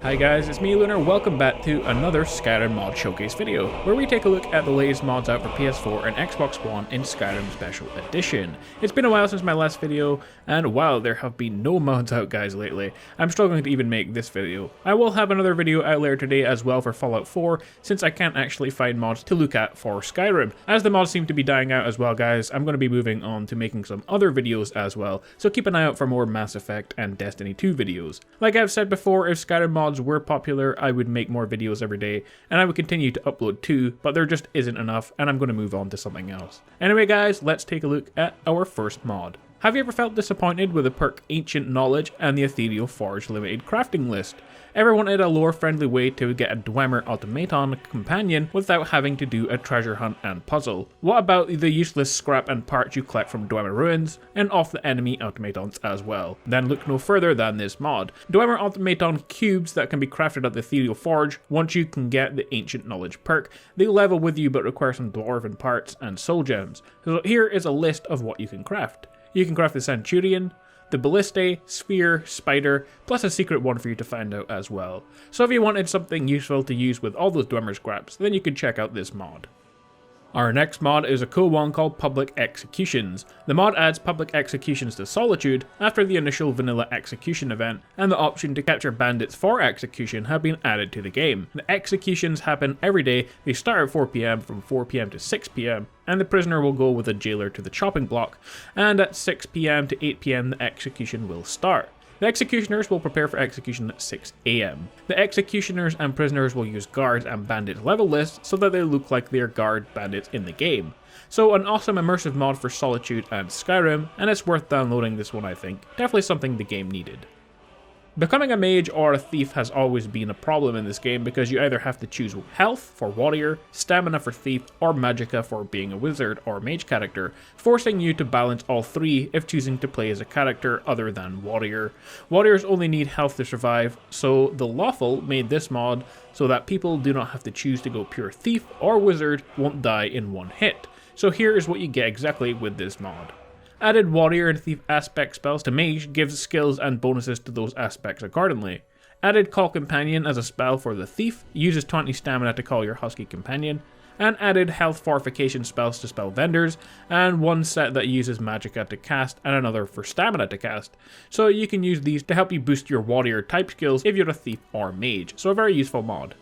Hi guys, it's me Lunar, welcome back to another Skyrim mod showcase video, where we take a look at the latest mods out for PS4 and Xbox One in Skyrim Special Edition. It's been a while since my last video, and wow, there have been no mods out guys lately. I'm struggling to even make this video. I will have another video out later today as well for Fallout 4, since I can't actually find mods to look at for Skyrim. As the mods seem to be dying out as well guys, I'm going to be moving on to making some other videos as well, so keep an eye out for more Mass Effect and Destiny 2 videos. Like I've said before, if Skyrim mods were popular, I would make more videos every day, and I would continue to upload too, but there just isn't enough, and I'm going to move on to something else. Anyway guys, let's take a look at our first mod. Have you ever felt disappointed with the perk Ancient Knowledge and the Ethereal Forge limited crafting list? Ever wanted a lore-friendly way to get a Dwemer automaton companion without having to do a treasure hunt and puzzle? What about the useless scrap and parts you collect from Dwemer ruins and off the enemy automatons as well? Then look no further than this mod. Dwemer automaton cubes that can be crafted at the Ethereal Forge once you can get the Ancient Knowledge perk. They level with you but require some dwarven parts and soul gems. So here is a list of what you can craft. You can craft the Centurion, the Ballistae, Sphere, Spider, plus a secret one for you to find out as well. So if you wanted something useful to use with all those Dwemer scraps, then you could check out this mod. Our next mod is a cool one called Public Executions. The mod adds public executions to Solitude after the initial vanilla execution event, and the option to capture bandits for execution have been added to the game. The executions happen every day, they start at 4 PM from 4 PM to 6 PM, and the prisoner will go with a jailer to the chopping block, and at 6 PM to 8 PM the execution will start. The executioners will prepare for execution at 6 AM. The executioners and prisoners will use guards and bandits level lists so that they look like they are guard bandits in the game. So an awesome immersive mod for Solitude and Skyrim, and it's worth downloading this one I think. Definitely something the game needed. Becoming a mage or a thief has always been a problem in this game because you either have to choose health for warrior, stamina for thief, or magicka for being a wizard or mage character, forcing you to balance all three if choosing to play as a character other than warrior. Warriors only need health to survive, so the Lawful made this mod so that people do not have to choose to go pure thief or wizard won't die in one hit. So here is what you get exactly with this mod. Added warrior and thief aspect spells to mage gives skills and bonuses to those aspects accordingly. Added call companion as a spell for the thief, uses 20 stamina to call your husky companion, and added health fortification spells to spell vendors, and one set that uses magicka to cast and another for stamina to cast. So you can use these to help you boost your warrior type skills if you're a thief or mage, so a very useful mod.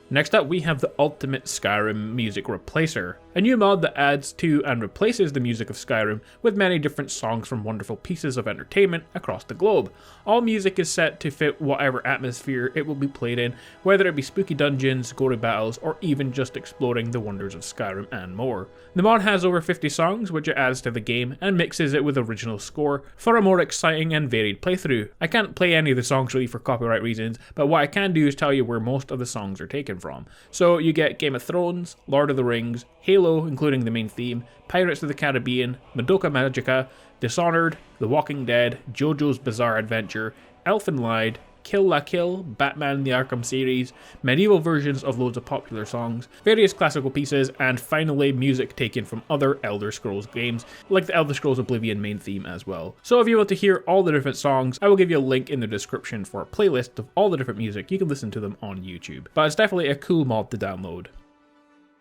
Next up we have the Ultimate Skyrim Music Replacer, a new mod that adds to and replaces the music of Skyrim with many different songs from wonderful pieces of entertainment across the globe. All music is set to fit whatever atmosphere it will be played in, whether it be spooky dungeons, gory battles, or even just exploring the wonders of Skyrim and more. The mod has over 50 songs which it adds to the game and mixes it with original score for a more exciting and varied playthrough. I can't play any of the songs really for copyright reasons, but what I can do is tell you where most of the songs are taken from. So you get Game of Thrones, Lord of the Rings, Halo including the main theme, Pirates of the Caribbean, Madoka Magica, Dishonored, The Walking Dead, JoJo's Bizarre Adventure, Elfen Lied, Kill La Kill, Batman the Arkham series, medieval versions of loads of popular songs, various classical pieces, and finally music taken from other Elder Scrolls games, like the Elder Scrolls Oblivion main theme as well. So if you want to hear all the different songs, I will give you a link in the description for a playlist of all the different music. You can listen to them on YouTube. But it's definitely a cool mod to download.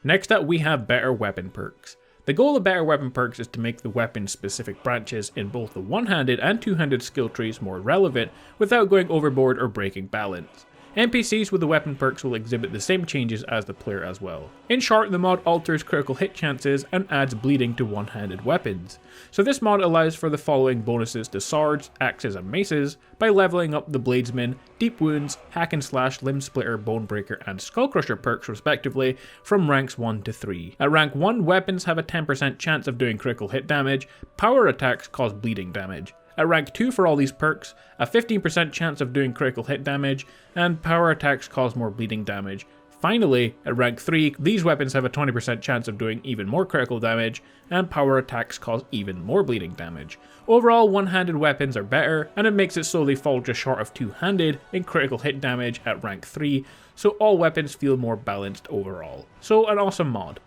Next up we have better weapon perks. The goal of better weapon perks is to make the weapon-specific branches in both the one-handed and two-handed skill trees more relevant without going overboard or breaking balance. NPCs with the weapon perks will exhibit the same changes as the player as well. In short, the mod alters critical hit chances and adds bleeding to one-handed weapons. So this mod allows for the following bonuses to swords, axes and maces by leveling up the Bladesman, Deep Wounds, Hack and Slash, Limb Splitter, Bone Breaker and Skull Crusher perks respectively from ranks 1 to 3. At rank 1, weapons have a 10% chance of doing critical hit damage, power attacks cause bleeding damage. At rank 2 for all these perks, a 15% chance of doing critical hit damage, and power attacks cause more bleeding damage. Finally, at rank 3, these weapons have a 20% chance of doing even more critical damage, and power attacks cause even more bleeding damage. Overall, one-handed weapons are better, and it makes it so they fall just short of two-handed in critical hit damage at rank 3, so all weapons feel more balanced overall. So an awesome mod.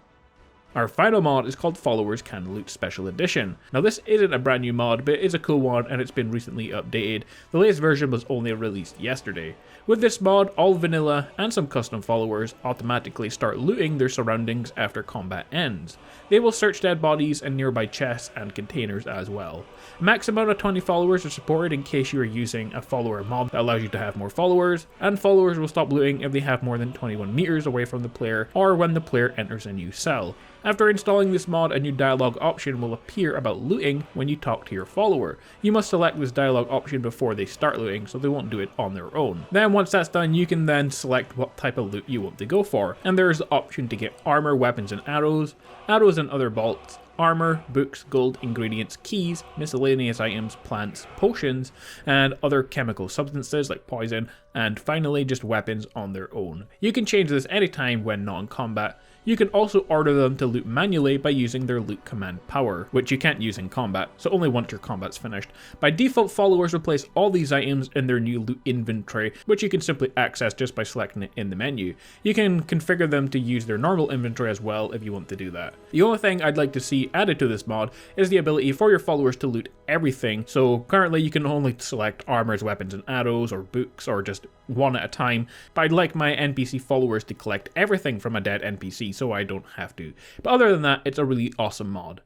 Our final mod is called Followers Can Loot Special Edition. Now this isn't a brand new mod, but it is a cool one and it's been recently updated. The latest version was only released yesterday. With this mod, all vanilla and some custom followers automatically start looting their surroundings after combat ends. They will search dead bodies and nearby chests and containers as well. A max amount of 20 followers are supported in case you are using a follower mod that allows you to have more followers, and followers will stop looting if they have more than 21 meters away from the player or when the player enters a new cell. After installing this mod, a new dialogue option will appear about looting when you talk to your follower. You must select this dialogue option before they start looting, so they won't do it on their own. Then once that's done, you can then select what type of loot you want to go for, and there is the option to get armor, weapons and arrows and other bolts, armor, books, gold, ingredients, keys, miscellaneous items, plants, potions, and other chemical substances like poison, and finally just weapons on their own. You can change this anytime when not in combat. You can also order them to loot manually by using their loot command power, which you can't use in combat, so only once your combat's finished. By default, followers will place all these items in their new loot inventory, which you can simply access just by selecting it in the menu. You can configure them to use their normal inventory as well if you want to do that. The only thing I'd like to see added to this mod is the ability for your followers to loot everything. So currently you can only select armors, weapons and arrows, or books, or just one at a time, but I'd like my NPC followers to collect everything from a dead NPC so I don't have to. But other than that, it's a really awesome mod.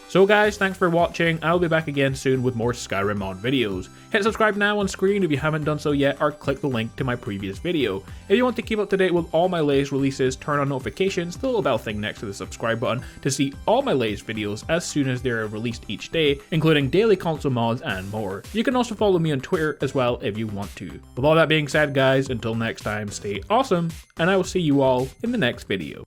So guys, thanks for watching. I'll be back again soon with more Skyrim mod videos. Hit subscribe now on screen if you haven't done so yet, or click the link to my previous video. If you want to keep up to date with all my latest releases, turn on notifications, the little bell thing next to the subscribe button, to see all my latest videos as soon as they are released each day, including daily console mods and more. You can also follow me on Twitter as well if you want to. With all that being said guys, until next time, stay awesome, and I will see you all in the next video.